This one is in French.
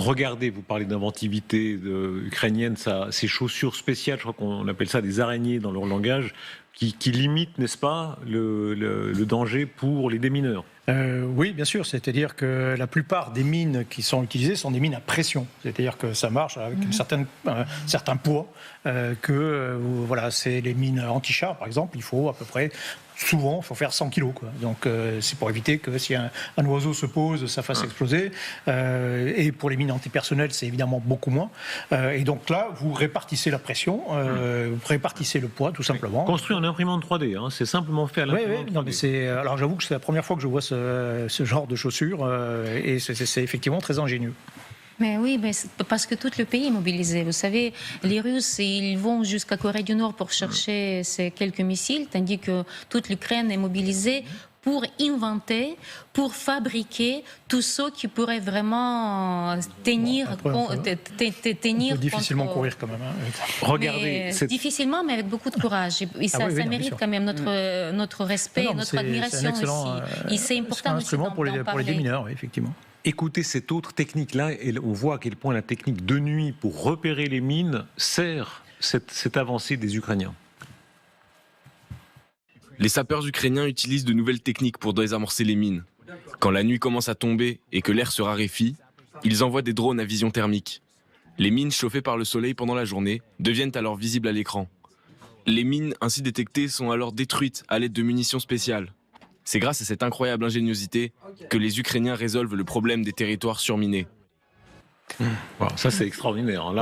regardez, vous parlez d'inventivité ukrainienne, ces chaussures spéciales, je crois qu'on appelle ça des araignées dans leur langage, qui limitent, n'est-ce pas, le danger pour les démineurs. Oui, bien sûr. C'est-à-dire que la plupart des mines qui sont utilisées sont des mines à pression. C'est-à-dire que ça marche avec un certain poids. Voilà, c'est les mines anti-char, par exemple. Il faut à peu près, souvent, il faut faire 100 kilos, quoi. Donc, c'est pour éviter que si un oiseau se pose, ça fasse exploser. Et pour les mines antipersonnelles, c'est évidemment beaucoup moins. Et donc là, vous répartissez la pression, vous répartissez le poids, tout simplement. Construit en imprimante 3D, hein, c'est simplement fait à l'imprimante 3D. Alors j'avoue que c'est la première fois que je vois ce genre de chaussures et c'est effectivement très ingénieux. Mais oui, mais parce que tout le pays est mobilisé. Vous savez, les Russes, ils vont jusqu'à Corée du Nord pour chercher ces quelques missiles, tandis que toute l'Ukraine est mobilisée pour inventer, pour fabriquer tout ce qui pourrait vraiment tenir. On peut difficilement courir quand même. Hein. Regardez, difficilement, mais avec beaucoup de courage. Et ça mérite quand même notre respect, notre admiration aussi. Et c'est important un instrument pour les démineurs, oui, effectivement. Écoutez cette autre technique-là, et on voit à quel point la technique de nuit pour repérer les mines sert cette avancée des Ukrainiens. Les sapeurs ukrainiens utilisent de nouvelles techniques pour désamorcer les mines. Quand la nuit commence à tomber et que l'air se raréfie, ils envoient des drones à vision thermique. Les mines chauffées par le soleil pendant la journée deviennent alors visibles à l'écran. Les mines ainsi détectées sont alors détruites à l'aide de munitions spéciales. C'est grâce à cette incroyable ingéniosité que les Ukrainiens résolvent le problème des territoires surminés. Wow, ça c'est extraordinaire. Hein. Là,